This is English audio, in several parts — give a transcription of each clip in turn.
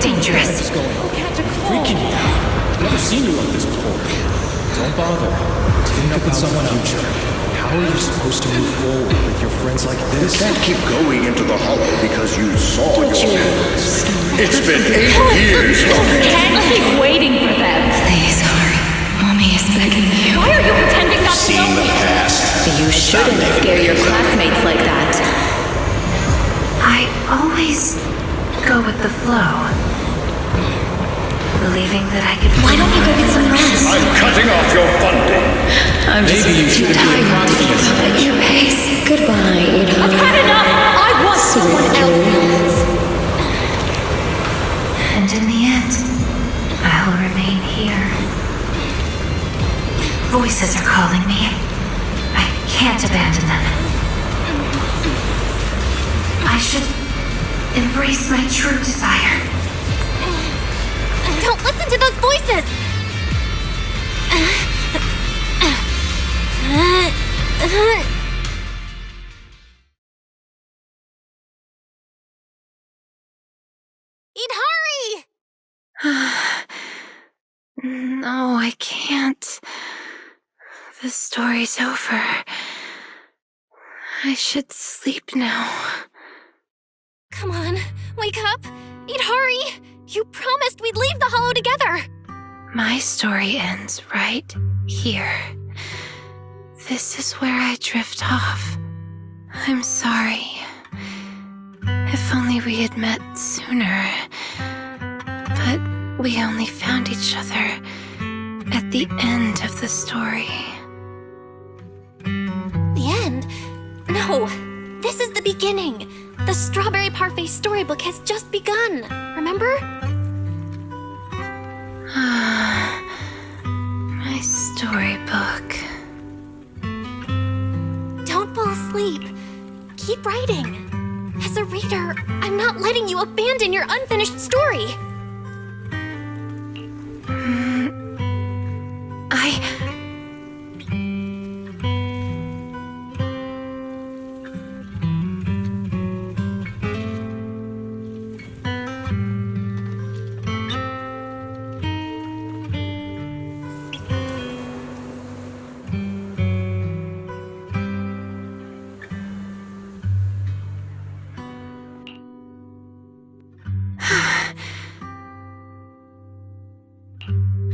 dangerous. What's going on? Freaking you out. I've never seen you like this before. Don't bother. Think about someone else. How are you supposed to move forward with your friends like this? You can't keep going into the hollow because you saw your sins. It's been 8 years. Can't keep waiting for them. Please, hurry. Mommy is begging you. Why are you pretending not to know Seen the me? past. You shouldn't scare your classmates like that. I always go with the flow. Believing that I could. Why don't you go get some rest? I'm cutting off your funding. I'm Maybe you should have been confident. at your pace. Goodbye, Ada. I've had enough! I want someone else! And in the end, I'll remain here. Voices are calling me. I can't abandon them. I should embrace my true desire. Don't listen to those voices! Eat, hurry! No, I can't. The story's over. I should sleep now. Come on, wake up! Eat, hurry! You promised we'd leave the hollow together! My story ends right here. This is where I drift off. I'm sorry. If only we had met sooner. But we only found each other at the end of the story. The end? No, this is the beginning. The Strawberry Parfait storybook has just begun, remember? My storybook. Don't fall asleep. Keep writing. As a reader, I'm not letting you abandon your unfinished story.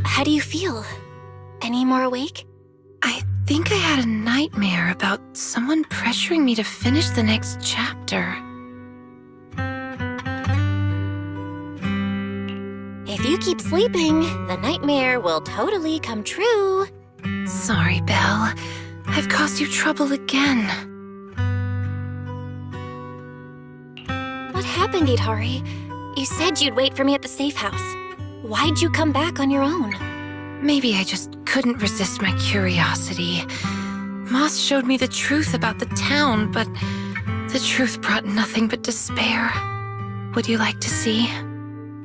How do you feel? Any more awake? I think I had a nightmare about someone pressuring me to finish the next chapter. If you keep sleeping, the nightmare will totally come true. Sorry, Belle. I've caused you trouble again. What happened, Itari? You said you'd wait for me at the safe house. Why'd you come back on your own? Maybe I just couldn't resist my curiosity. Moss showed me the truth about the town, but the truth brought nothing but despair. Would you like to see?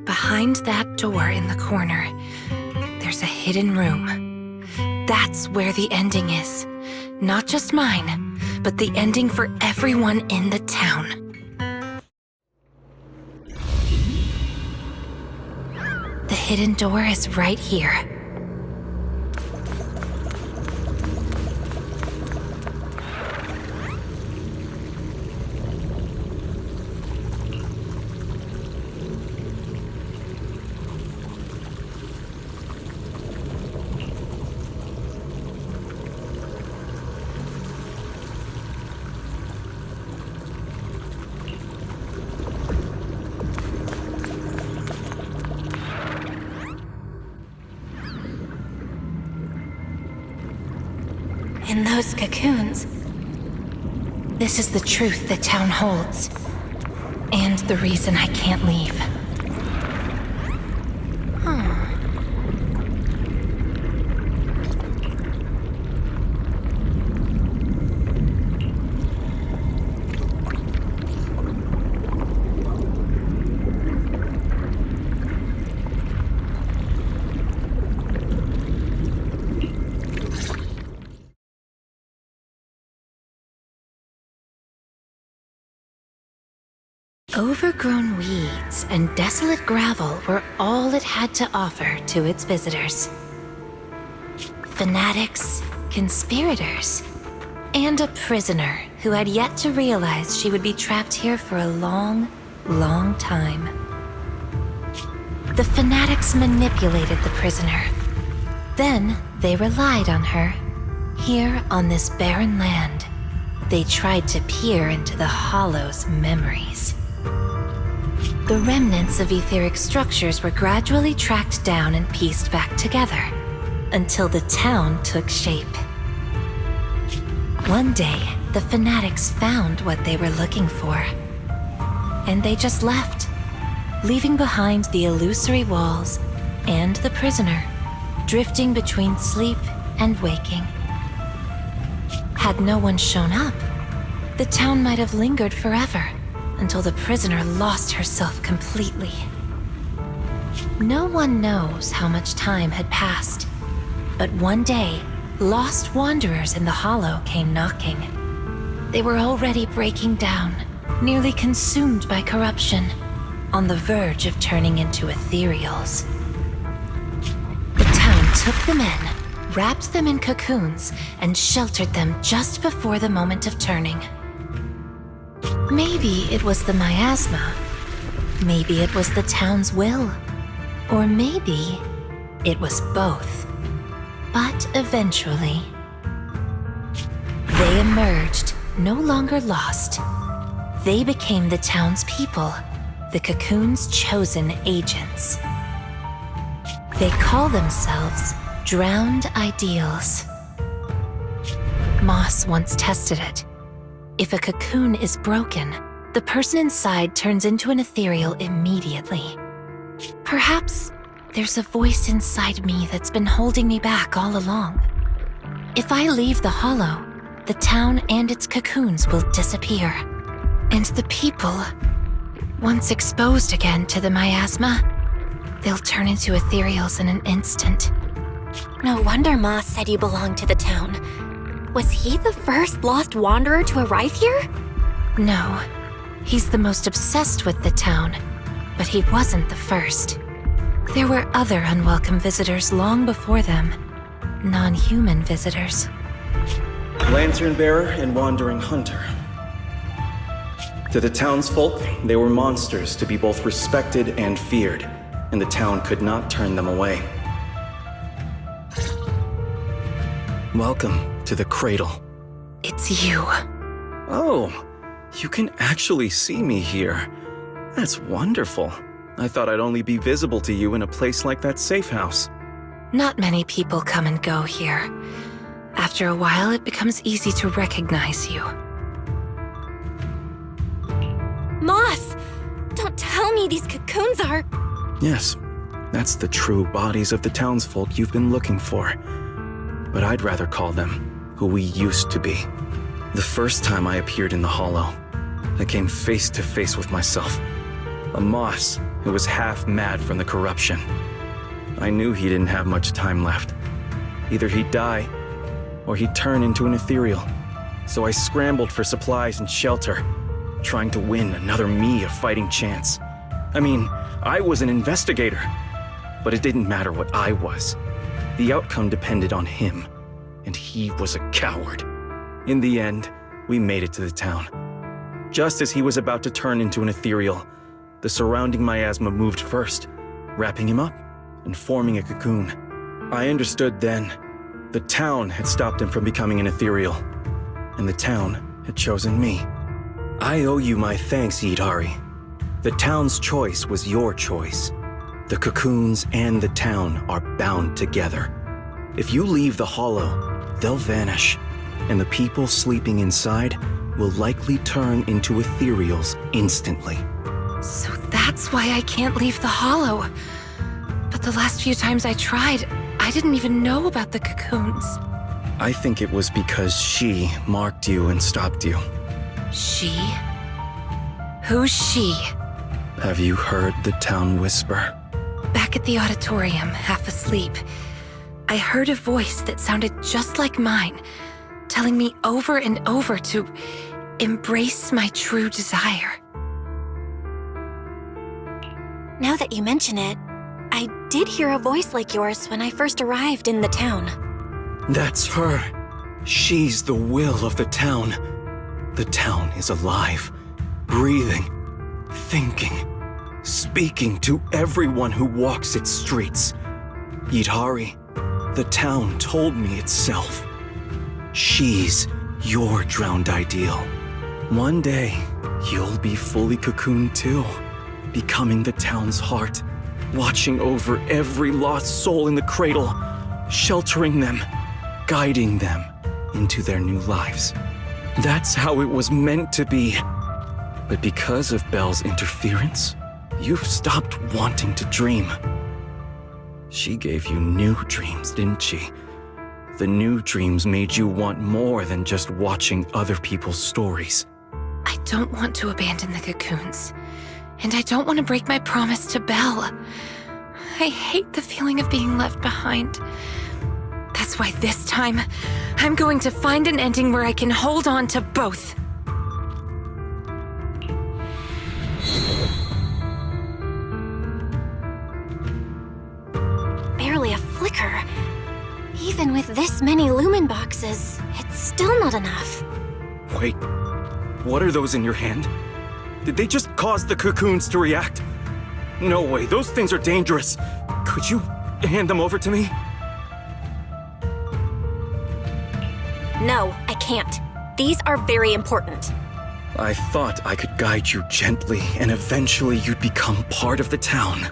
Behind that door in the corner, there's a hidden room. That's where the ending is. Not just mine, but the ending for everyone in the town. The hidden door is right here. In those cocoons, this is the truth the town holds, and the reason I can't leave. Overgrown weeds and desolate gravel were all it had to offer to its visitors. Fanatics, conspirators, and a prisoner who had yet to realize she would be trapped here for a long, long time. The fanatics manipulated the prisoner. Then they relied on her. Here on this barren land, they tried to peer into the Hollow's memories. The remnants of etheric structures were gradually tracked down and pieced back together, until the town took shape. One day, the fanatics found what they were looking for. And they just left, leaving behind the illusory walls and the prisoner, drifting between sleep and waking. Had no one shown up, the town might have lingered forever, until the prisoner lost herself completely. No one knows how much time had passed, but one day, lost wanderers in the Hollow came knocking. They were already breaking down, nearly consumed by corruption, on the verge of turning into ethereals. The town took them in, wrapped them in cocoons, and sheltered them just before the moment of turning. Maybe it was the miasma, maybe it was the town's will, or maybe it was both. But eventually, they emerged, no longer lost. They became the town's people, the cocoon's chosen agents. They call themselves Drowned Ideals. Moss once tested it. If a cocoon is broken, the person inside turns into an ethereal immediately. Perhaps there's a voice inside me that's been holding me back all along. If I leave the Hollow, the town and its cocoons will disappear. And the people, once exposed again to the miasma, they'll turn into ethereals in an instant. No wonder Moss said you belonged to the town. Was he the first lost wanderer to arrive here? No, he's the most obsessed with the town, but he wasn't the first. There were other unwelcome visitors long before them. Non-human visitors. Lantern bearer and wandering hunter. To the townsfolk, they were monsters to be both respected and feared, and the town could not turn them away. Welcome to the cradle. It's you. Oh, you can actually see me here. That's wonderful. I thought I'd only be visible to you in a place like that safe house. Not many people come and go here. After a while, it becomes easy to recognize you. Moss! Don't tell me these cocoons are... Yes, that's the true bodies of the townsfolk you've been looking for. But I'd rather call them who we used to be. The first time I appeared in the Hollow, I came face to face with myself. A Moss who was half mad from the corruption. I knew he didn't have much time left. Either he'd die, or he'd turn into an ethereal. So I scrambled for supplies and shelter, trying to win another me a fighting chance. I mean, I was an investigator, but it didn't matter what I was. The outcome depended on him, and he was a coward. In the end, we made it to the town. Just as he was about to turn into an ethereal, the surrounding miasma moved first, wrapping him up and forming a cocoon. I understood then. The town had stopped him from becoming an ethereal, and the town had chosen me. I owe you my thanks, Yidari. The town's choice was your choice. The cocoons and the town are bound together. If you leave the Hollow, they'll vanish, and the people sleeping inside will likely turn into ethereals instantly. So that's why I can't leave the Hollow. But the last few times I tried, I didn't even know about the cocoons. I think it was because she marked you and stopped you. She? Who's she? Have you heard the town whisper? Back at the auditorium, half asleep, I heard a voice that sounded just like mine, telling me over and over to embrace my true desire. Now that you mention it, I did hear a voice like yours when I first arrived in the town. That's her. She's the will of the town. The town is alive, breathing, thinking, speaking to everyone who walks its streets. Yidhari, the town told me itself. She's your drowned ideal. One day, you'll be fully cocooned too, becoming the town's heart, watching over every lost soul in the cradle, sheltering them, guiding them into their new lives. That's how it was meant to be. But because of Belle's interference, you've stopped wanting to dream. She gave you new dreams, didn't she? The new dreams made you want more than just watching other people's stories. I don't want to abandon the cocoons. And I don't want to break my promise to Belle. I hate the feeling of being left behind. That's why this time, I'm going to find an ending where I can hold on to both. Barely a flicker. Even with this many lumen boxes, it's still not enough. Wait, what are those in your hand? Did they just cause the cocoons to react? No way, those things are dangerous. Could you hand them over to me? No, I can't. These are very important. I thought I could guide you gently, and eventually you'd become part of the town.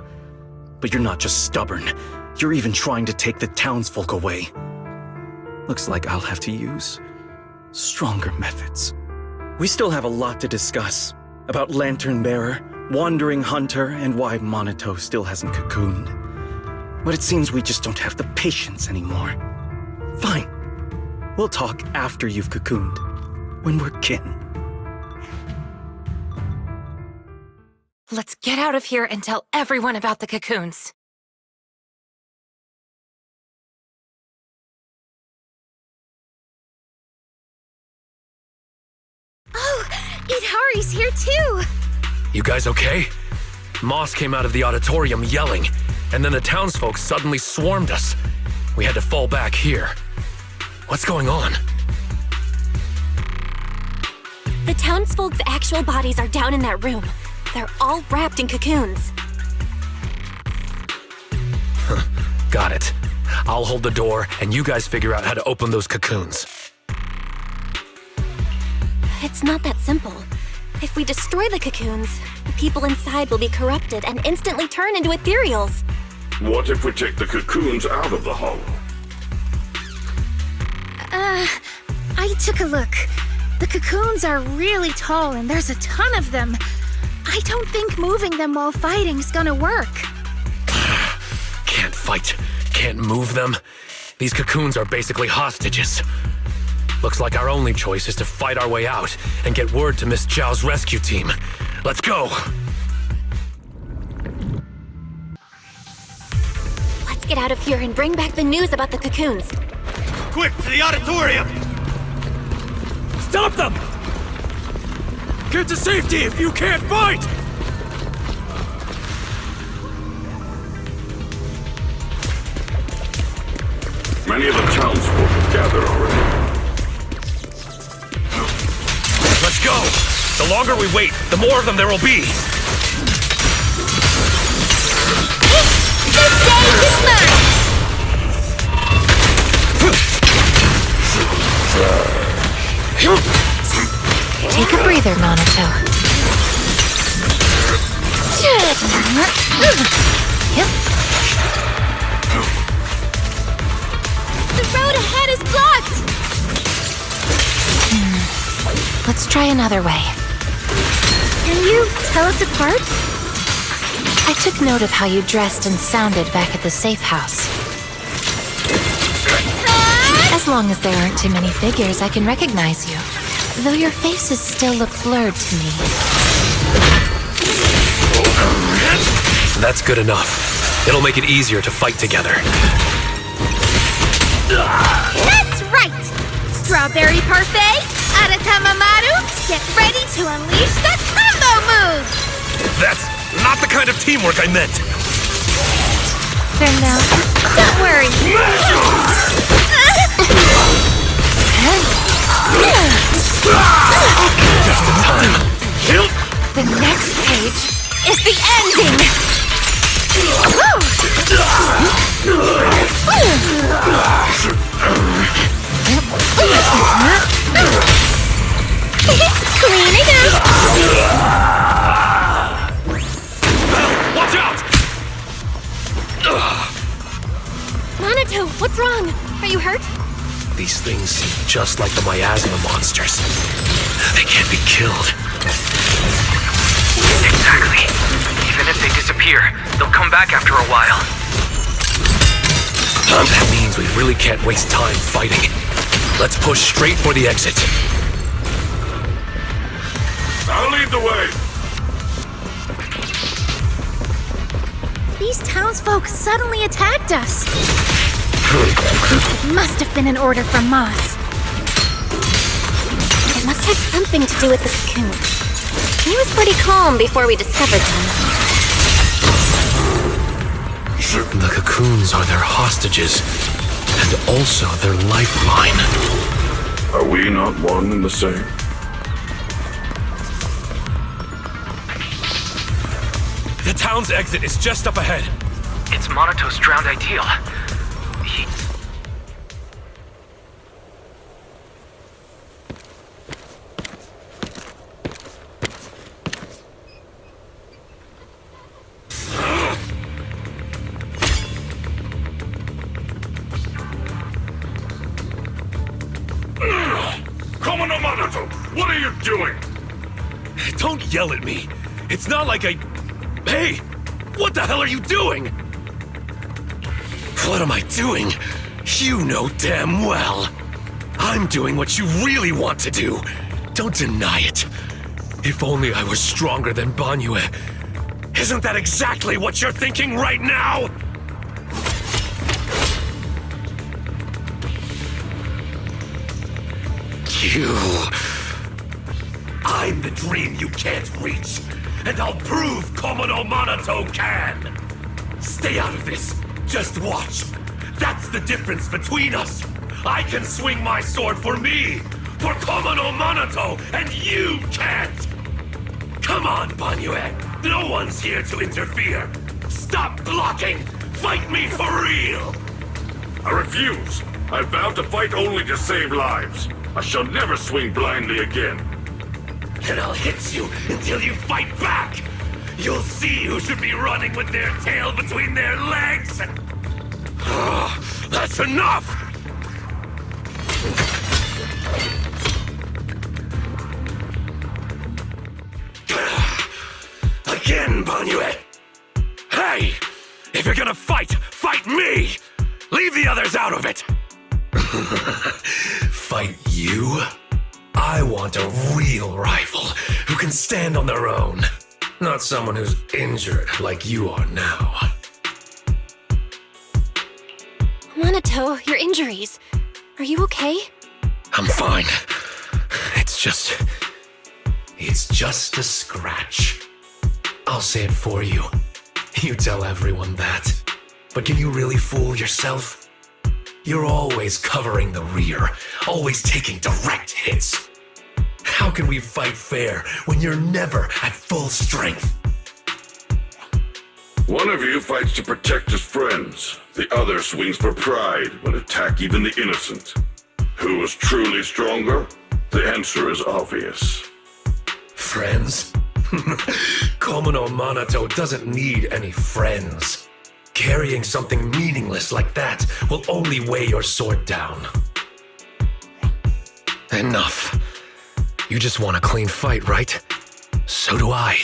But you're not just stubborn. You're even trying to take the townsfolk away. Looks like I'll have to use stronger methods. We still have a lot to discuss about Lantern Bearer, Wandering Hunter, and why Monito still hasn't cocooned. But it seems we just don't have the patience anymore. Fine. We'll talk after you've cocooned, when we're kin. Let's get out of here and tell everyone about the cocoons. Oh, Yidhari's here too! You guys okay? Moss came out of the auditorium yelling, and then the townsfolk suddenly swarmed us. We had to fall back here. What's going on? The townsfolk's actual bodies are down in that room. They're all wrapped in cocoons. Got it. I'll hold the door, and you guys figure out how to open those cocoons. It's not that simple. If we destroy the cocoons, the people inside will be corrupted and instantly turn into ethereals. What if we take the cocoons out of the hull? I took a look. The cocoons are really tall and there's a ton of them. I don't think moving them while fighting's gonna work. Can't fight, can't move them. These cocoons are basically hostages. Looks like our only choice is to fight our way out and get word to Miss Zhao's rescue team. Let's go! Let's get out of here and bring back the news about the cocoons. Quick, to the auditorium! Stop them! Get to safety if you can't fight! Many of the townsfolk have gathered already. Let's go! The longer we wait, the more of them there will be! This day is mine! Take a breather, Monito. Yep. The road ahead is blocked! Let's try another way. Can you tell us apart? I took note of how you dressed and sounded back at the safe house. As long as there aren't too many figures, I can recognize you. Though your faces still look blurred to me. That's good enough. It'll make it easier to fight together. That's right! Strawberry Parfait, Aratama Maru, get ready to unleash the combo move! That's Not the kind of teamwork I meant. There now. Don't worry. Just in time. The next page is the ending! Cleaning up. Watch out! Monato, what's wrong? Are you hurt? These things seem just like the miasma monsters. They can't be killed. Exactly. Even if they disappear, they'll come back after a while. That means we really can't waste time fighting. Let's push straight for the exit. I'll lead the way. These townsfolk suddenly attacked us. It must have been an order from Moss. It must have something to do with the cocoons. He was pretty calm before we discovered them. The cocoons are their hostages, and also their lifeline. Are we not one and the same? The town's exit is just up ahead. It's Monato's drowned ideal. Come on, Monato! What are you doing? Don't yell at me. It's not like I... Hey! What the hell are you doing? What am I doing? You know damn well. I'm doing what you really want to do. Don't deny it. If only I was stronger than Banyue. Isn't that exactly what you're thinking right now? I'm the dream you can't reach, and I'll prove Komono Monato can! Stay out of this. Just watch. That's the difference between us. I can swing my sword for me, for Komono Monato, and you can't! Come on, Banyue. No one's here to interfere. Stop blocking! Fight me for real! I refuse. I vow to fight only to save lives. I shall never swing blindly again. And I'll hit you until you fight back! You'll see who should be running with their tail between their legs! That's enough! Again, Banyue! Hey! If you're gonna fight, fight me! Leave the others out of it! Fight you? I want a real rival who can stand on their own. Not someone who's injured like you are now. Monato, your injuries. Are you okay? I'm fine. It's just a scratch. I'll say it for you. You tell everyone that. But can you really fool yourself? You're always covering the rear, always taking direct hits. How can we fight fair when you're never at full strength? One of you fights to protect his friends. The other swings for pride when attack even the innocent. Who is truly stronger? The answer is obvious. Friends? Komono Monato doesn't need any friends. Carrying something meaningless like that will only weigh your sword down. Enough. You just want a clean fight, right? So do I.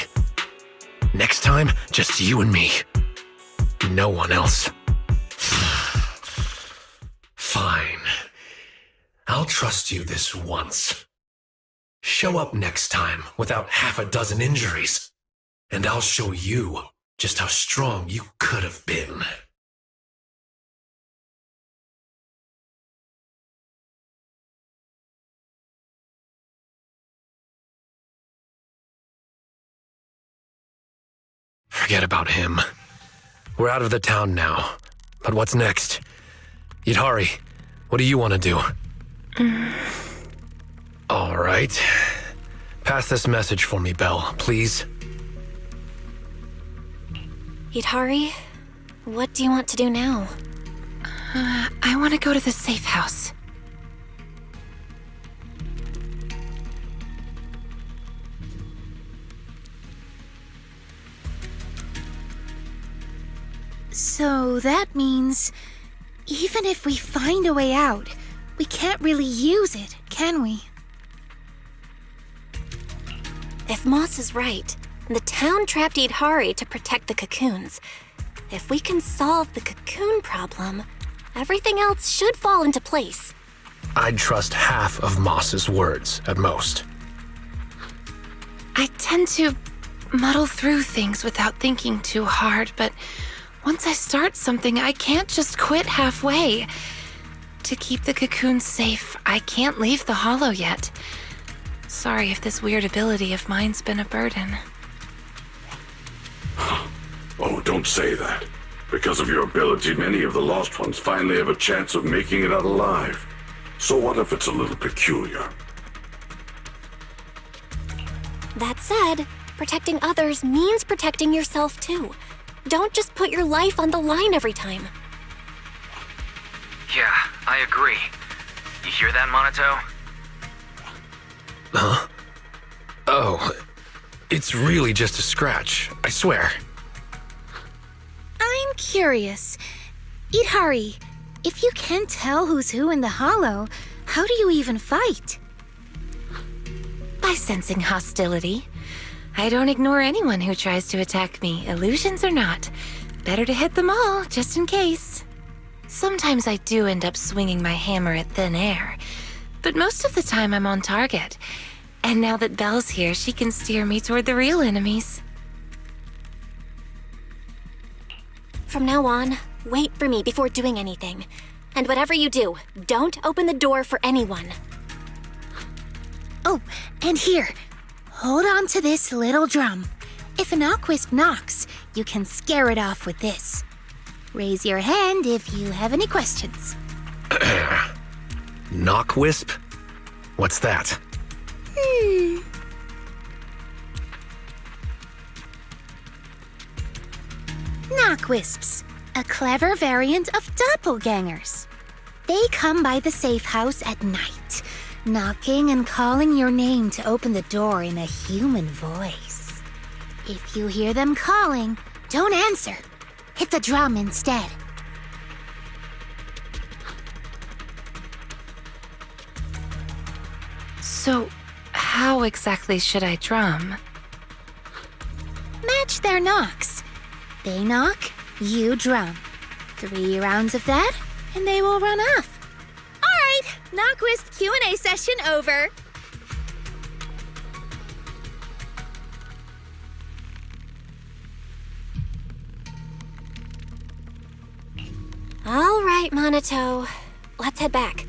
Next time, just you and me. No one else. Fine. I'll trust you this once. Show up next time without half a dozen injuries, and I'll show you just how strong you could have been. Forget about him. We're out of the town now. But what's next? Yidhari, what do you want to do? All right. Pass this message for me, Belle, please. Yidhari, what do you want to do now? I want to go to the safe house. So that means, even if we find a way out, we can't really use it, can we? If Moss is right, the town trapped Yidhari to protect the cocoons. If we can solve the cocoon problem, everything else should fall into place. I'd trust half of Moss's words, at most. I tend to muddle through things without thinking too hard, but once I start something, I can't just quit halfway. To keep the cocoons safe, I can't leave the hollow yet. Sorry if this weird ability of mine's been a burden. Oh, don't say that. Because of your ability, many of the Lost Ones finally have a chance of making it out alive. So what if it's a little peculiar? That said, protecting others means protecting yourself too. Don't just put your life on the line every time. Yeah, I agree. You hear that, Monato? Huh? Oh, it's really just a scratch, I swear. I'm curious. Yidhari, if you can't tell who's who in the hollow, how do you even fight? By sensing hostility. I don't ignore anyone who tries to attack me, illusions or not. Better to hit them all, just in case. Sometimes I do end up swinging my hammer at thin air, but most of the time I'm on target. And now that Belle's here, she can steer me toward the real enemies. From now on, wait for me before doing anything. And whatever you do, don't open the door for anyone. Oh, and here, hold on to this little drum. If an Aquisp knocks, you can scare it off with this. Raise your hand if you have any questions. Knockwisp? What's that? Knockwisps, a clever variant of doppelgangers. They come by the safe house at night, knocking and calling your name to open the door in a human voice. If you hear them calling, don't answer. Hit the drum instead. So, how exactly should I drum? Match their knocks. They knock, you drum. 3 rounds of that, and they will run off. All right, Knockwisp Q&A session over. All right, Monato. Let's head back.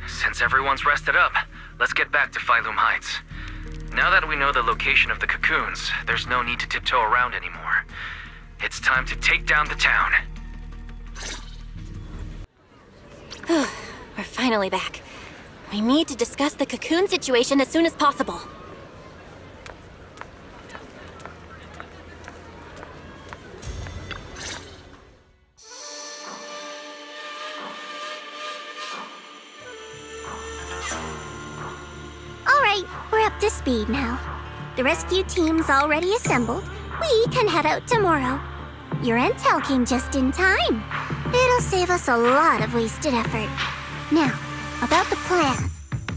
Since everyone's rested up, let's get back to Phylum Heights. Now that we know the location of the cocoons, there's no need to tiptoe around anymore. It's time to take down the town. We're finally back. We need to discuss the cocoon situation as soon as possible. All right, we're up to speed now. The rescue team's already assembled. We can head out tomorrow. Your intel came just in time. It'll save us a lot of wasted effort. Now, about the plan.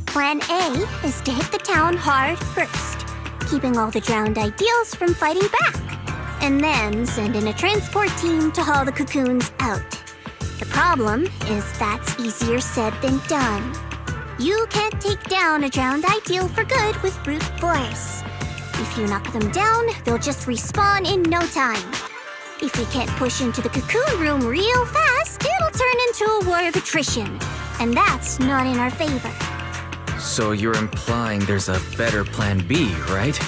Plan A is to hit the town hard first, keeping all the drowned ideals from fighting back, and then send in a transport team to haul the cocoons out. The problem is that's easier said than done. You can't take down a drowned ideal for good with brute force. If you knock them down, they'll just respawn in no time. If we can't push into the cocoon room real fast, it'll turn into a war of attrition. And that's not in our favor. So you're implying there's a better plan B, right?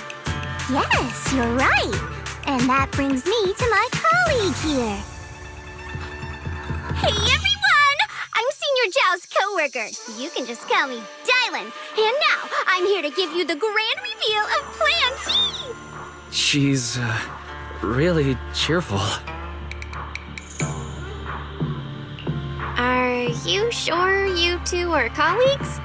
Yes, you're right. And that brings me to my colleague here. Hey everyone! I'm Senior Zhao's co-worker. You can just call me Dylan. And now, I'm here to give you the grand reveal of Plan B! She's, really cheerful. Are you sure you two are colleagues?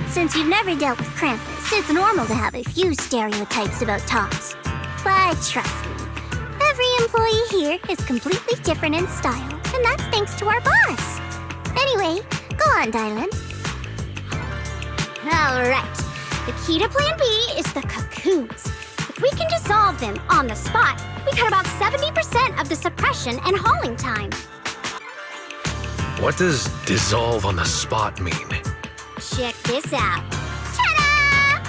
Since you've never dealt with Krampus, it's normal to have a few stereotypes about tops. But trust me, every employee here is completely different in style, and that's thanks to our boss. Anyway, go on, Dylan. Alright, the key to Plan B is the cocoons. If we can dissolve them on the spot, we cut about 70% of the suppression and hauling time. What does dissolve on the spot mean? Check this out. Ta-da!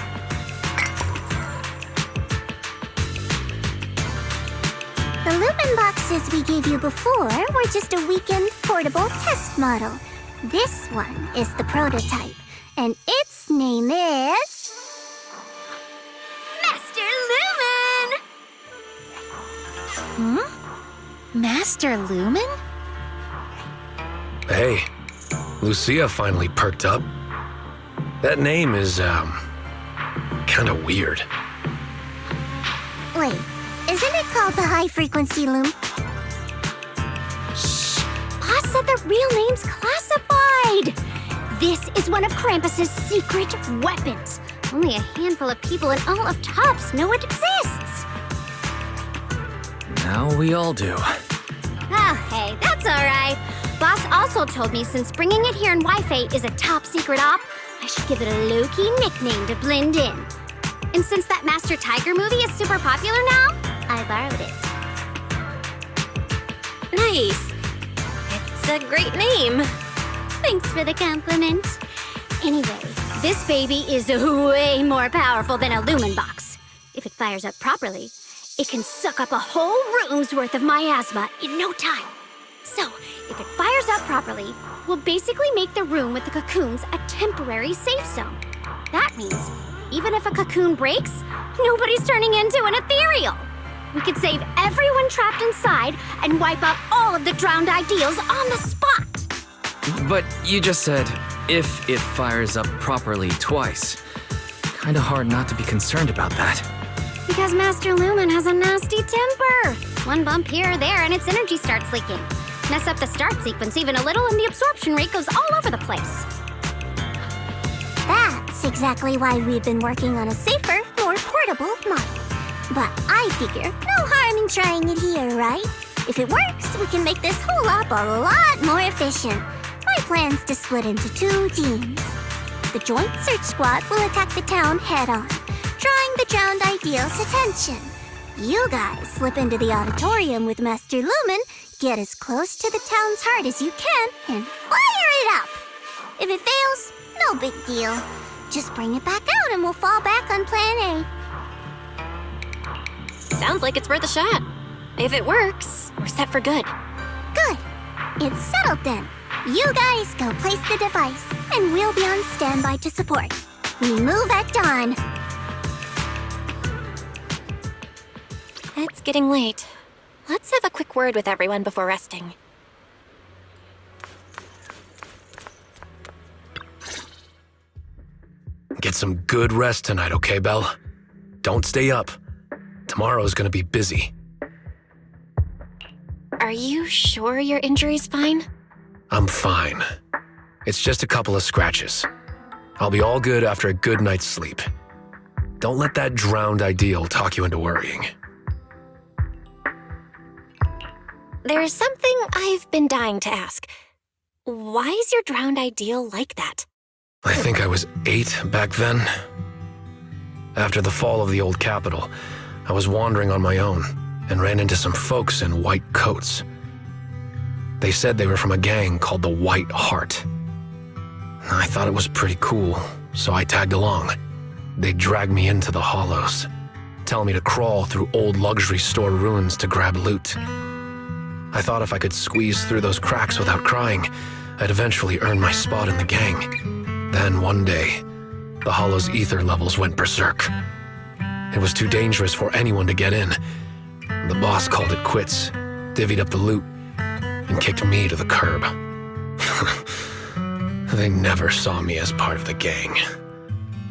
The Lumen boxes we gave you before were just a weekend portable test model. This one is the prototype, and its name is... Master Lumen! Master Lumen? Hey, Lucia finally perked up. That name is, kinda weird. Wait, isn't it called the high-frequency loom? Shh. Boss said the real name's classified! This is one of Krampus's secret weapons. Only a handful of people in all of Tops know it exists. Now we all do. Oh, hey, that's alright. Boss also told me since bringing it here in Wi-Fi is a top secret op, I should give it a low-key nickname to blend in. And since that Master Tiger movie is super popular now, I borrowed it. Nice. It's a great name. Thanks for the compliment. Anyway, this baby is way more powerful than a Lumen box. If it fires up properly, it can suck up a whole room's worth of miasma in no time. So, if it fires up properly, we'll basically make the room with the cocoons a temporary safe zone. That means, even if a cocoon breaks, nobody's turning into an ethereal. We could save everyone trapped inside and wipe out all of the drowned ideals on the spot. But you just said, if it fires up properly twice. Kinda hard not to be concerned about that. Because Master Lumen has a nasty temper. One bump here or there and its energy starts leaking. Mess up the start sequence even a little and the absorption rate goes all over the place. That's exactly why we've been working on a safer, more portable model. But I figure no harm in trying it here, right? If it works, we can make this whole op a lot more efficient. My plan's to split into 2 teams. The Joint Search Squad will attack the town head-on, drawing the drowned ideal's attention. You guys slip into the auditorium with Master Lumen, get as close to the town's heart as you can, and fire it up! If it fails, no big deal. Just bring it back out and we'll fall back on Plan A. Sounds like it's worth a shot. If it works, we're set for good. Good. It's settled then. You guys go place the device, and we'll be on standby to support. We move at dawn. It's getting late. Let's have a quick word with everyone before resting. Get some good rest tonight, okay, Belle? Don't stay up. Tomorrow's gonna be busy. Are you sure your injury's fine? I'm fine. It's just a couple of scratches. I'll be all good after a good night's sleep. Don't let that drowned ideal talk you into worrying. There's something I've been dying to ask. Why is your drowned ideal like that? I think I was 8 back then. After the fall of the old capital, I was wandering on my own and ran into some folks in white coats. They said they were from a gang called the White Heart. I thought it was pretty cool, so I tagged along. They dragged me into the hollows, telling me to crawl through old luxury store ruins to grab loot. I thought if I could squeeze through those cracks without crying, I'd eventually earn my spot in the gang. Then one day, the hollow's ether levels went berserk. It was too dangerous for anyone to get in. The boss called it quits, divvied up the loot, and kicked me to the curb. They never saw me as part of the gang.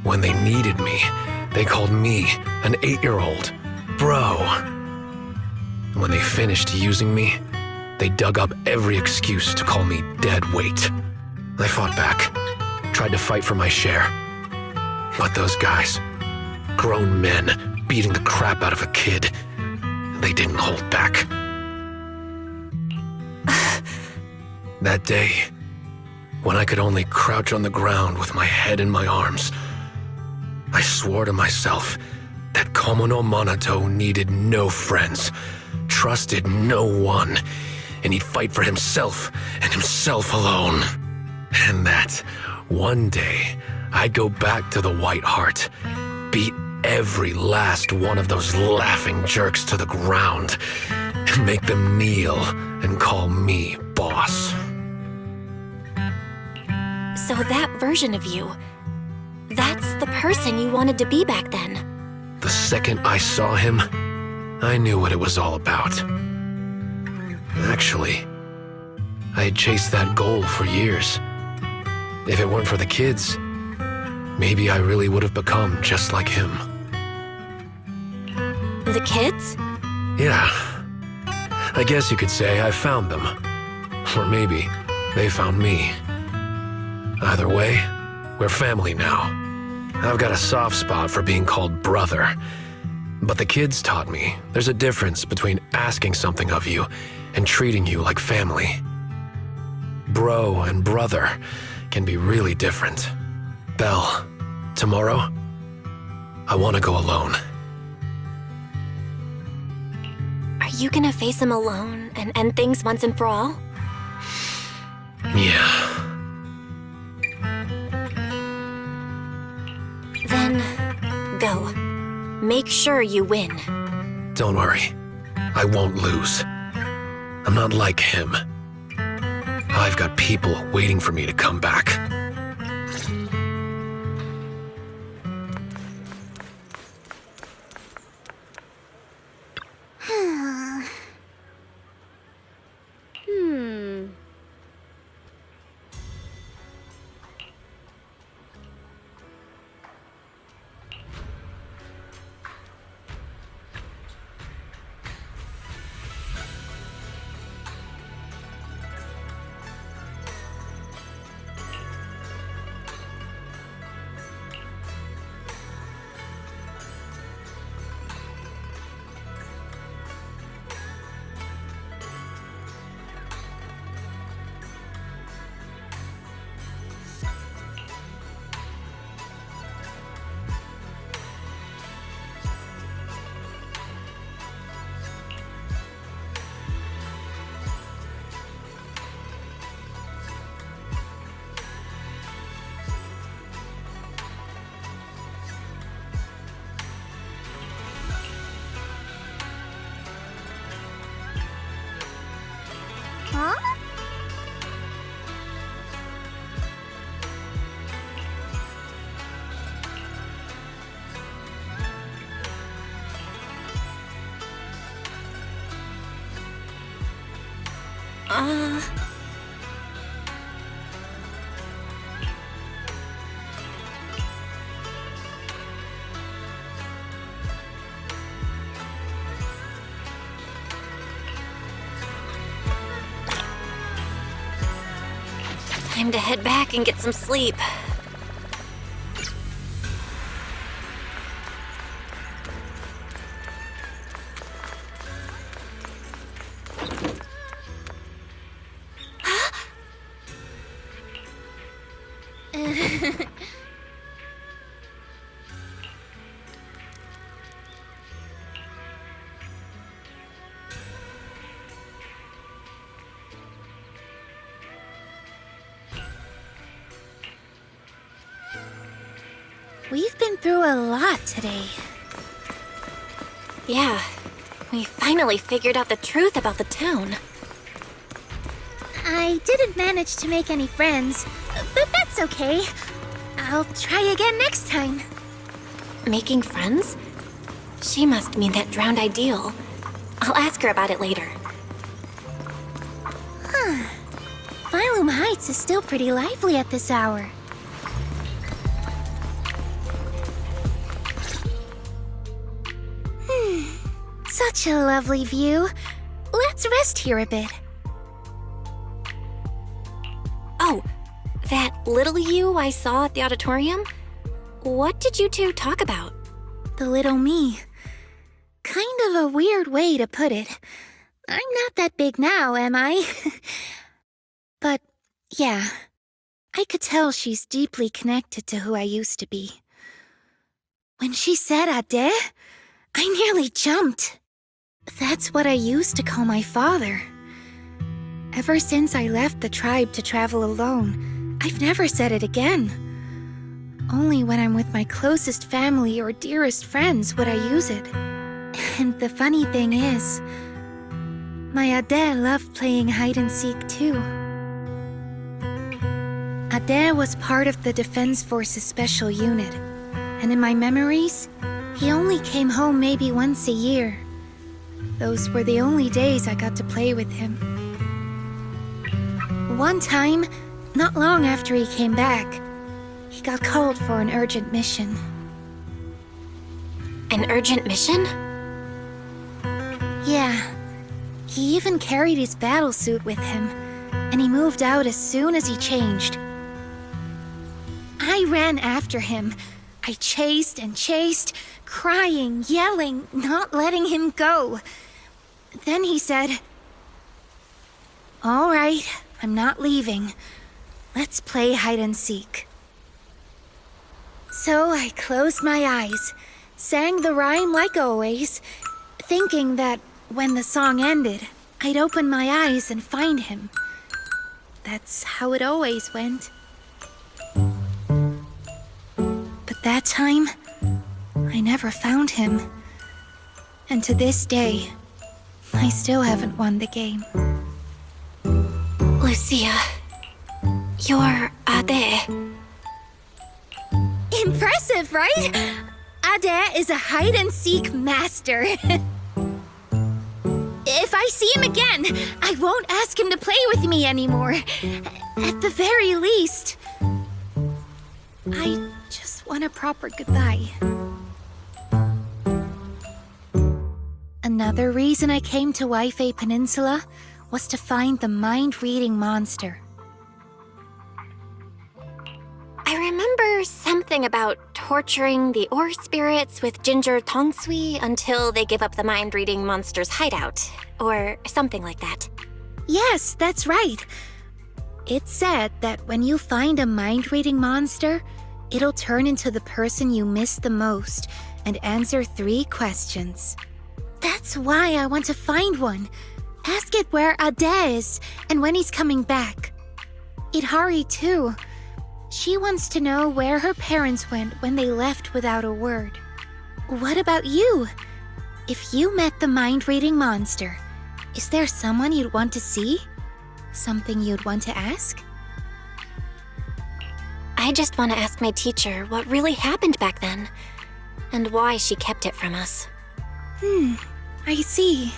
When they needed me, they called me an 8-year-old bro. And when they finished using me, they dug up every excuse to call me dead weight. I fought back, tried to fight for my share. But those guys, grown men beating the crap out of a kid, they didn't hold back. That day, when I could only crouch on the ground with my head in my arms, I swore to myself that Komono Monato needed no friends, trusted no one, and he'd fight for himself and himself alone. And that one day I'd go back to the White Heart, beat every last one of those laughing jerks to the ground, and make them kneel and call me boss. So that version of you, that's the person you wanted to be back then. The second I saw him, I knew what it was all about. Actually, I had chased that goal for years. If it weren't for the kids, maybe I really would have become just like him. The kids? Yeah. I guess you could say I found them. Or maybe they found me. Either way, we're family now. I've got a soft spot for being called brother. But the kids taught me there's a difference between asking something of you and treating you like family. Bro and brother can be really different. Belle, tomorrow, I want to go alone. Are you gonna face him alone and end things once and for all? Yeah. Then, go. Make sure you win. Don't worry. I won't lose. I'm not like him. I've got people waiting for me to come back. Huh? Time to head back and get some sleep. We've been through a lot today. Yeah, we finally figured out the truth about the town. I didn't manage to make any friends, but that's okay. I'll try again next time. Making friends? She must mean that drowned ideal. I'll ask her about it later. Phylum Heights is still pretty lively at this hour. Such a lovely view. Let's rest here a bit. Oh, that little you I saw at the auditorium? What did you two talk about? The little me. Kind of a weird way to put it. I'm not that big now, am I? But, yeah. I could tell she's deeply connected to who I used to be. When she said Ade, I nearly jumped. That's what I used to call my father. Ever since I left the tribe to travel alone, I've never said it again. Only when I'm with my closest family or dearest friends would I use it. And the funny thing is, my Ade loved playing hide-and-seek too. Ade was part of the Defense Forces Special Unit, and in my memories, he only came home maybe once a year. Those were the only days I got to play with him. One time, not long after he came back, he got called for an urgent mission. An urgent mission? Yeah. He even carried his battlesuit with him, and he moved out as soon as he changed. I ran after him. I chased and chased, crying, yelling, not letting him go. Then he said, "All right, I'm not leaving. Let's play hide-and-seek." So I closed my eyes, sang the rhyme like always, thinking that when the song ended, I'd open my eyes and find him. That's how it always went. But that time, I never found him. And to this day, I still haven't won the game. Lucia, you're Ade. Impressive, right? Ade is a hide-and-seek master. If I see him again, I won't ask him to play with me anymore. At the very least, I just want a proper goodbye. Another reason I came to Waifei Peninsula was to find the mind-reading monster. I remember something about torturing the ore spirits with ginger tongsui until they give up the mind-reading monster's hideout, or something like that. Yes, that's right. It's said that when you find a mind-reading monster, it'll turn into the person you miss the most and answer 3 questions. That's why I want to find one. Ask it where Ade is and when he's coming back. Idhari, too. She wants to know where her parents went when they left without a word. What about you? If you met the mind-reading monster, is there someone you'd want to see? Something you'd want to ask? I just want to ask my teacher what really happened back then, and why she kept it from us. I see.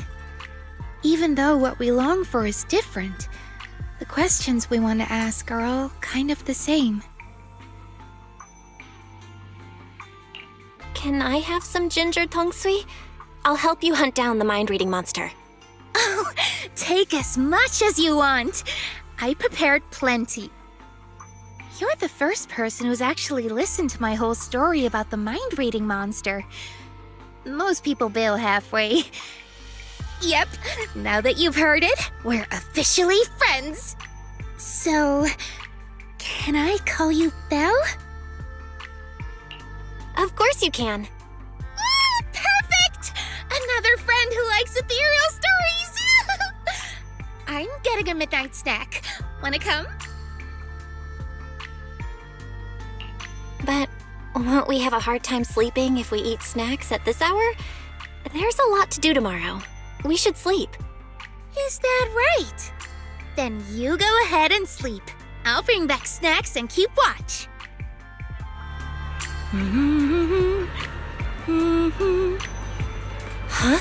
Even though what we long for is different, the questions we want to ask are all kind of the same. Can I have some ginger tongsui? I'll help you hunt down the mind-reading monster. Oh, take as much as you want. I prepared plenty. You're the first person who's actually listened to my whole story about the mind-reading monster. Most people bail halfway. Yep, now that you've heard it, we're officially friends. So, can I call you Belle? Of course you can. Perfect! Another friend who likes ethereal stories! I'm getting a midnight snack. Wanna come? But won't we have a hard time sleeping if we eat snacks at this hour? There's a lot to do tomorrow. We should sleep. Is that right? Then you go ahead and sleep. I'll bring back snacks and keep watch. Huh?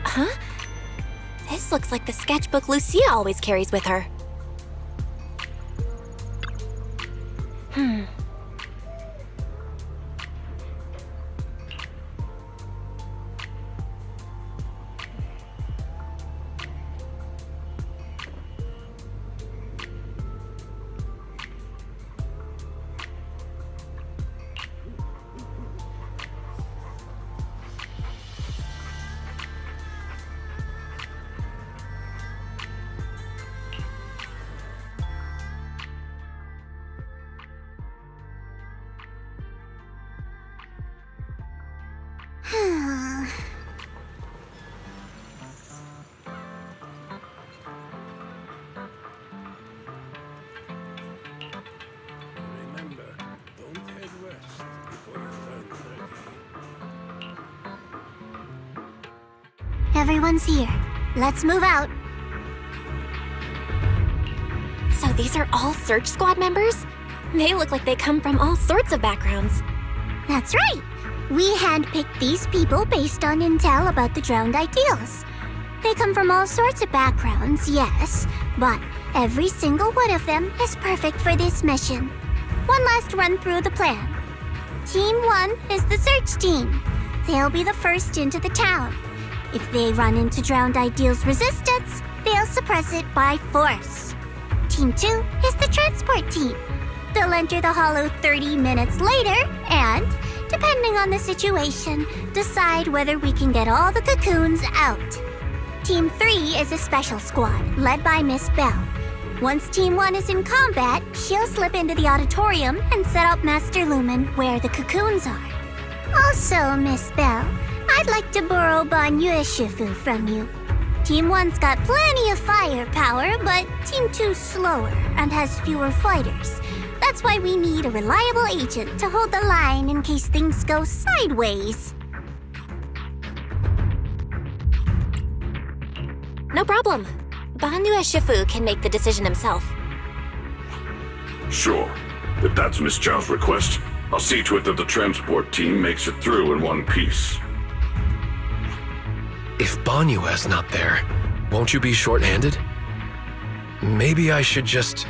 Huh? This looks like the sketchbook Lucia always carries with her. Everyone's here. Let's move out. So these are all search squad members? They look like they come from all sorts of backgrounds. That's right. We handpicked these people based on intel about the drowned ideals. They come from all sorts of backgrounds, yes, but every single one of them is perfect for this mission. One last run through the plan. Team 1 is the search team. They'll be the first into the town. If they run into drowned ideals resistance, they'll suppress it by force. Team 2 is the transport team. They'll enter the hollow 30 minutes later and, depending on the situation, decide whether we can get all the cocoons out. Team 3 is a special squad, led by Miss Bell. Once Team 1 is in combat, she'll slip into the auditorium and set up Master Lumen where the cocoons are. Also, Miss Bell, I'd like to borrow Bygone Shifu from you. Team 1's got plenty of firepower, but Team 2's slower and has fewer fighters. That's why we need a reliable agent to hold the line in case things go sideways. No problem. Bygone Shifu can make the decision himself. Sure. If that's Miss Zhao's request, I'll see to it that the transport team makes it through in one piece. If Banyue's not there, won't you be short-handed? Maybe I should just...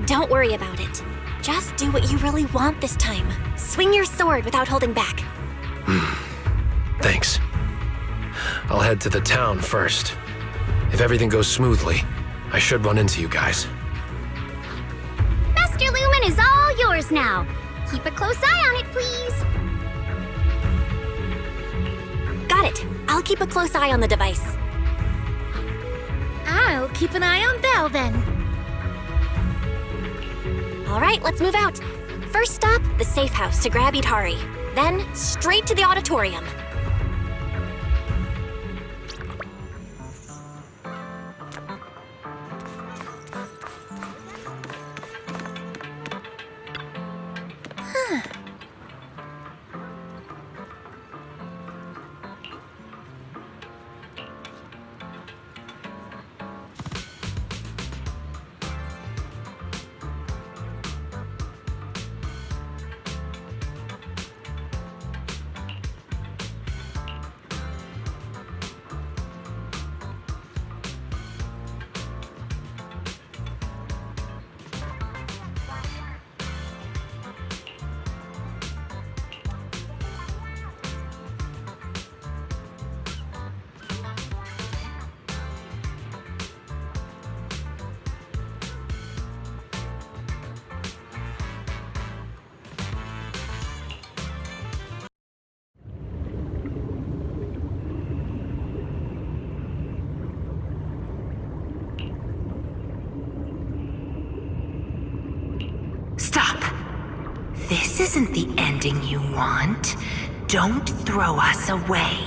Don't worry about it. Just do what you really want this time. Swing your sword without holding back. Thanks. I'll head to the town first. If everything goes smoothly, I should run into you guys. Master Lumen is all yours now. Keep a close eye on it, please. Got it. I'll keep a close eye on the device. I'll keep an eye on Belle then. All right, let's move out. First stop, the safe house to grab Idhari. Then, straight to the auditorium. Stop! This isn't the ending you want. Don't throw us away.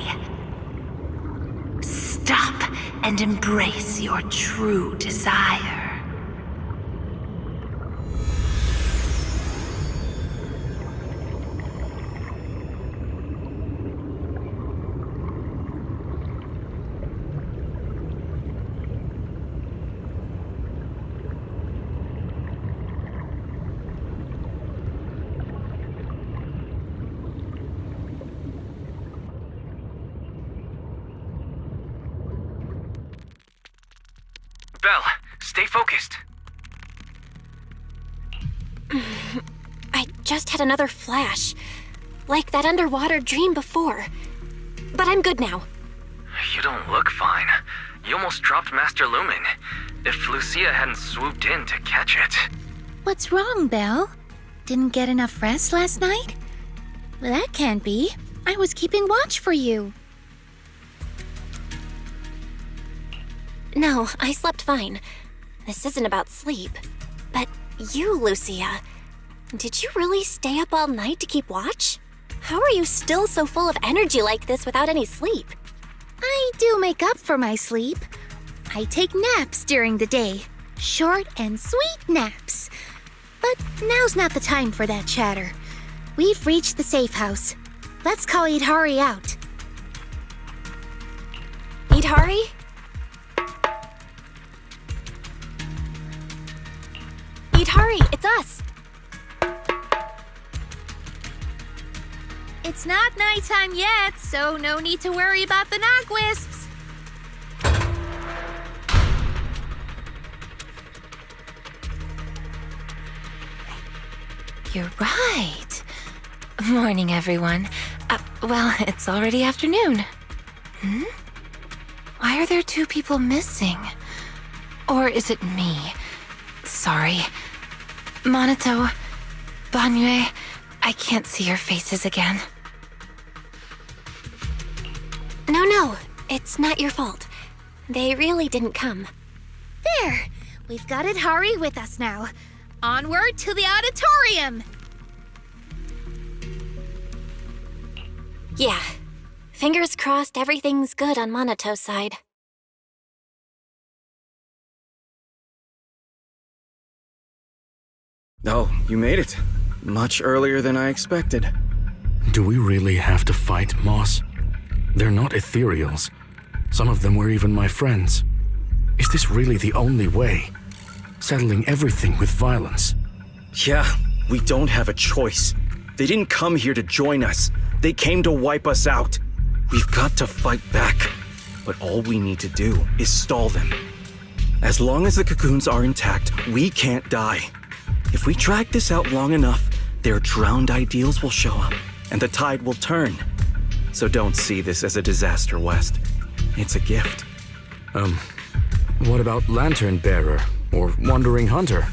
Stop and embrace your true desire. Belle, stay focused. I just had another flash. Like that underwater dream before. But I'm good now. You don't look fine. You almost dropped Master Lumen. If Lucia hadn't swooped in to catch it. What's wrong, Belle? Didn't get enough rest last night? Well, that can't be. I was keeping watch for you. No, I slept fine. This isn't about sleep. But you, Lucia, did you really stay up all night to keep watch? How are you still so full of energy like this without any sleep? I do make up for my sleep. I take naps during the day. Short and sweet naps. But now's not the time for that chatter. We've reached the safe house. Let's call Idhari out. Idhari? Idhari, it's us! It's not nighttime yet, so no need to worry about the Nightwisps. You're right. Morning, everyone. Well, it's already afternoon. Why are there two people missing? Or is it me? Sorry. Monato, Banyue, I can't see your faces again. No, it's not your fault. They really didn't come. There! We've got Idhari with us now. Onward to the auditorium! Yeah. Fingers crossed everything's good on Monato's side. Oh, you made it. Much earlier than I expected. Do we really have to fight, Moss? They're not ethereals. Some of them were even my friends. Is this really the only way? Settling everything with violence? Yeah, we don't have a choice. They didn't come here to join us. They came to wipe us out. We've got to fight back. But all we need to do is stall them. As long as the cocoons are intact, we can't die. If we drag this out long enough, their drowned ideals will show up, and the tide will turn. So don't see this as a disaster, West. It's a gift. What about Lantern Bearer or Wandering Hunter?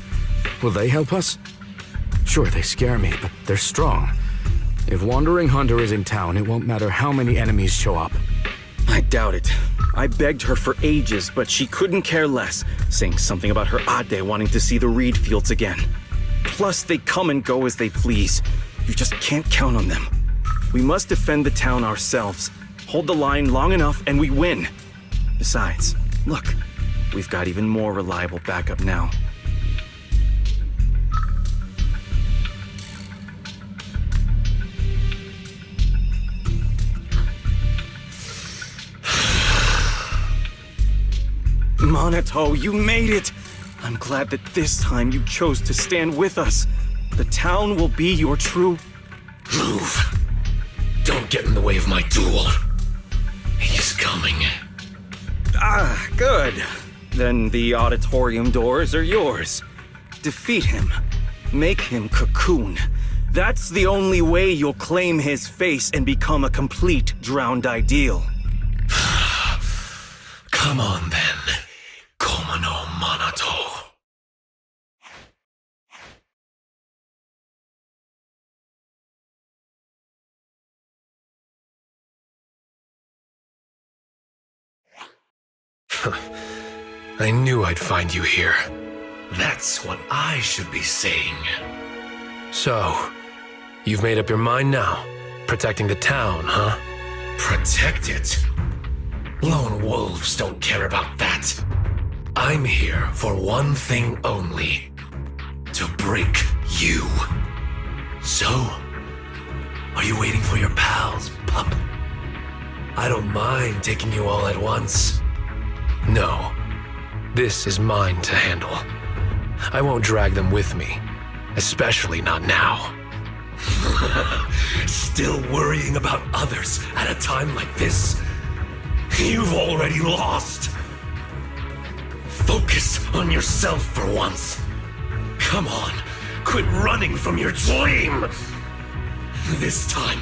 Will they help us? Sure, they scare me, but they're strong. If Wandering Hunter is in town, it won't matter how many enemies show up. I doubt it. I begged her for ages, but she couldn't care less, saying something about her Ade wanting to see the reed fields again. Plus, they come and go as they please. You just can't count on them. We must defend the town ourselves. Hold the line long enough and we win. Besides, look, we've got even more reliable backup now. Monato, you made it! I'm glad that this time you chose to stand with us. The town will be your true... Move! Don't get in the way of my duel. He's coming. Ah, good. Then the auditorium doors are yours. Defeat him. Make him cocoon. That's the only way you'll claim his face and become a complete drowned ideal. Come on then. Komo no Monato. I knew I'd find you here. That's what I should be saying. So, you've made up your mind now? Protecting the town, huh? Protect it? Lone wolves don't care about that. I'm here for one thing only. To break you. So, are you waiting for your pals, pup? I don't mind taking you all at once. No, this is mine to handle. I won't drag them with me, especially not now. Still worrying about others at a time like this? You've already lost. Focus on yourself for once. Come on, quit running from your dream. This time,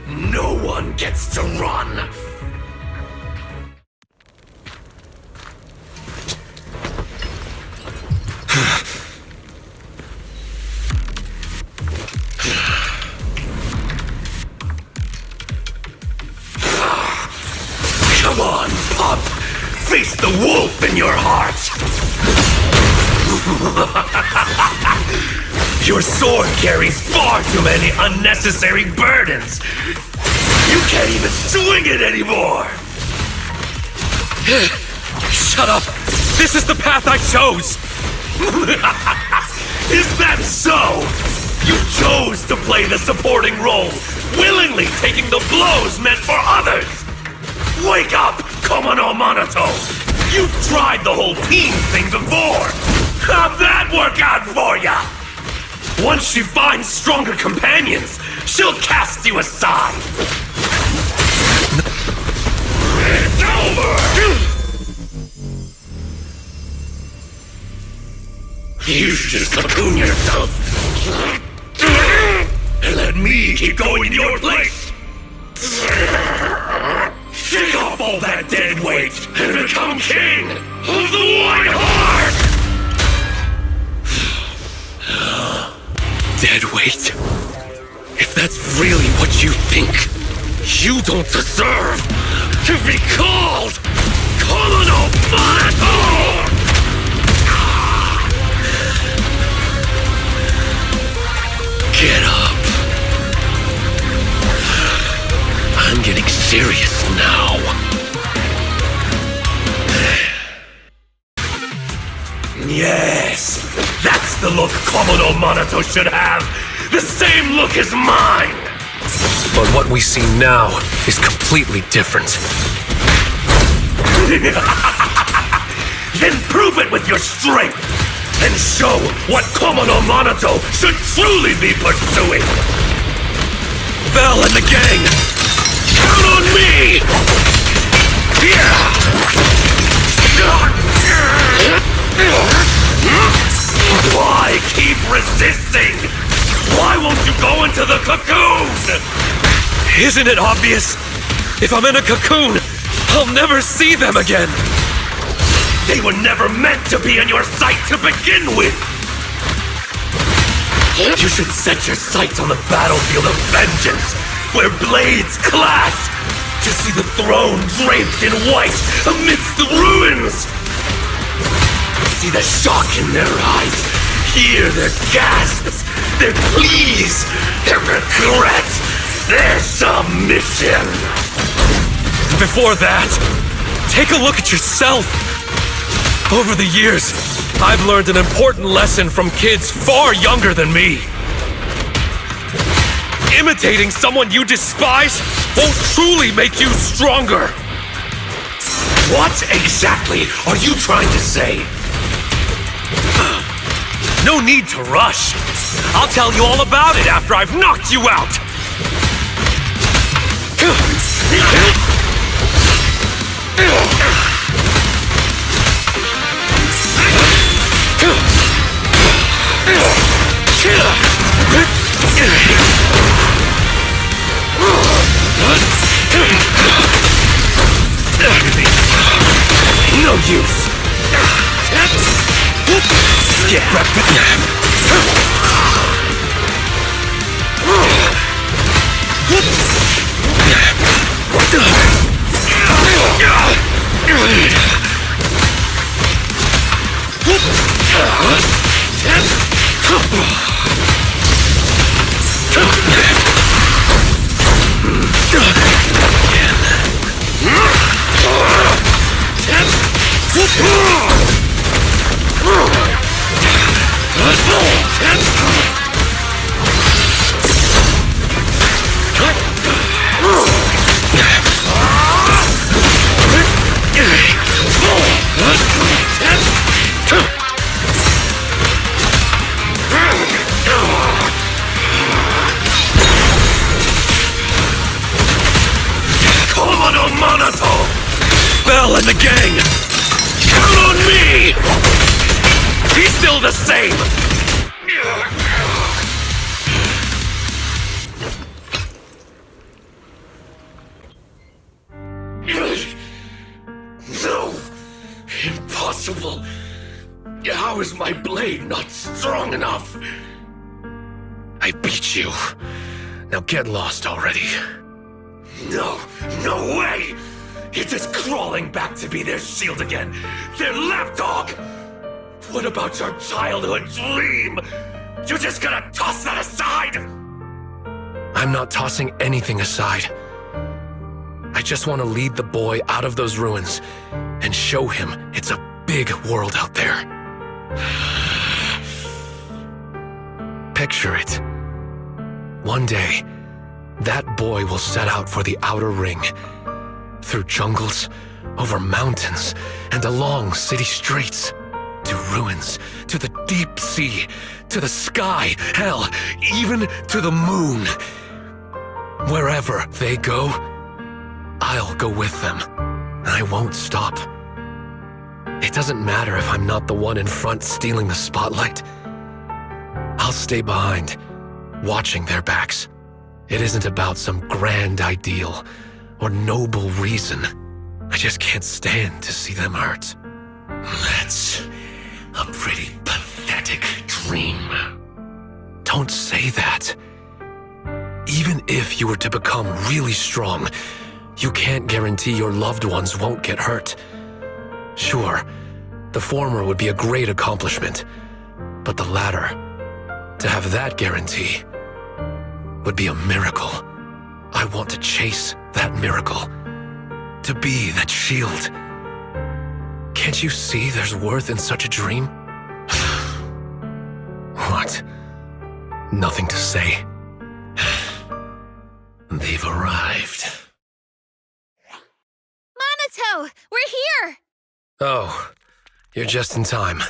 no one gets to run. Come on, pup! Face the wolf in your heart! Your sword carries far too many unnecessary burdens! You can't even swing it anymore! Shut up! This is the path I chose! Is that so? You chose to play the supporting role, willingly taking the blows meant for others! Wake up, Komono Monoto! You've tried the whole team thing before! How'd that work out for ya? Once she finds stronger companions, she'll cast you aside! It's over! You should just cocoon yourself! And let me keep going in your place! Shake off all that dead weight and become king of the White Heart! Dead weight? If that's really what you think, you don't deserve to be called Komono Monoto! Get up. I'm getting serious now. Yes, that's the look Komono Monoto should have. The same look as mine. But what we see now is completely different. Then prove it with your strength. And show what Komono Monoto should truly be pursuing! Bell and the gang! Count on me! Why keep resisting? Why won't you go into the cocoon? Isn't it obvious? If I'm in a cocoon, I'll never see them again! They were never meant to be in your sight to begin with! You should set your sights on the battlefield of vengeance, where blades clash, to see the throne draped in white amidst the ruins! See the shock in their eyes, hear their gasps, their pleas, their regret, their submission! Before that, take a look at yourself! Over the years, I've learned an important lesson from kids far younger than me. Imitating someone you despise won't truly make you stronger. What exactly are you trying to say? No need to rush. I'll tell you all about it after I've knocked you out. No use. Skip Komono Monoto! Bell and the gang! Count on me! me! He's still the same! No! Impossible! How is my blade not strong enough? I beat you. Now get lost already. No, no way! You're just crawling back to be their shield again. Their lapdog! What about your childhood dream? You're just gonna toss that aside? I'm not tossing anything aside. I just want to lead the boy out of those ruins and show him it's a big world out there. Picture it. One day, that boy will set out for the outer ring. Through jungles, over mountains, and along city streets. To ruins, to the deep sea, to the sky, hell, even to the moon. Wherever they go, I'll go with them. I won't stop. It doesn't matter if I'm not the one in front stealing the spotlight. I'll stay behind, watching their backs. It isn't about some grand ideal or noble reason. I just can't stand to see them hurt. That's a pretty pathetic dream. Don't say that. Even if you were to become really strong, you can't guarantee your loved ones won't get hurt. Sure, the former would be a great accomplishment, but the latter, to have that guarantee, would be a miracle. I want to chase that miracle, to be that shield. Can't you see there's worth in such a dream? What? Nothing to say. They've arrived. Minato! We're here! Oh, you're just in time.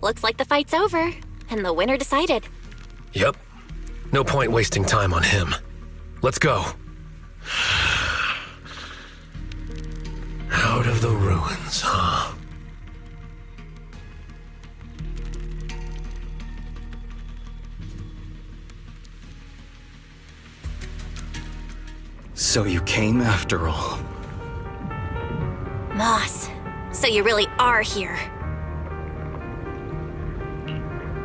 Looks like the fight's over, and the winner decided. Yep. No point wasting time on him. Let's go. Out of the ruins, huh? So you came after all. Moss, so you really are here.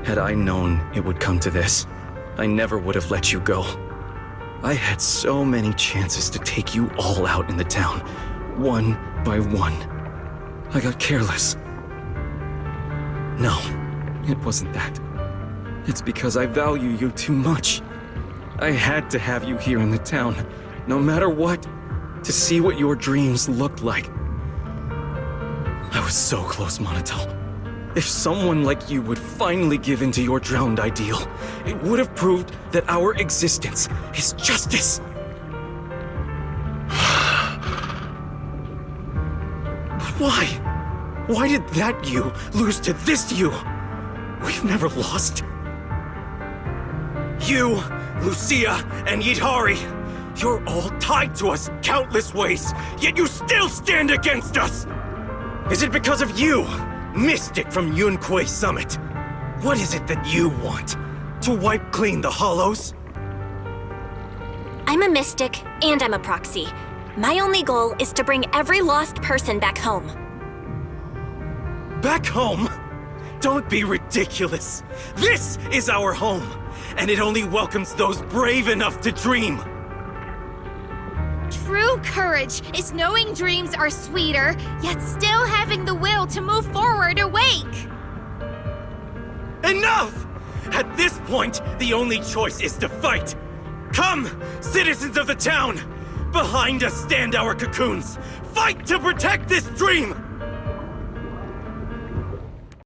Had I known it would come to this, I never would have let you go. I had so many chances to take you all out in the town, one by one. I got careless. No, it wasn't that. It's because I value you too much. I had to have you here in the town, no matter what, to see what your dreams looked like. I was so close, Minato. If someone like you would finally give in to your drowned ideal, it would have proved that our existence is justice. But why? Why did that you lose to this you? We've never lost. You, Lucia, and Yidhari, you're all tied to us countless ways, yet you still stand against us! Is it because of you? Mystic from Yunquei Summit. What is it that you want? To wipe clean the Hollows? I'm a mystic, and I'm a proxy. My only goal is to bring every lost person back home. Back home? Don't be ridiculous. This is our home, and it only welcomes those brave enough to dream. True courage is knowing dreams are sweeter, yet still having the will to move forward awake. Enough! At this point, the only choice is to fight. Come, citizens of the town! Behind us stand our cocoons. Fight to protect this dream!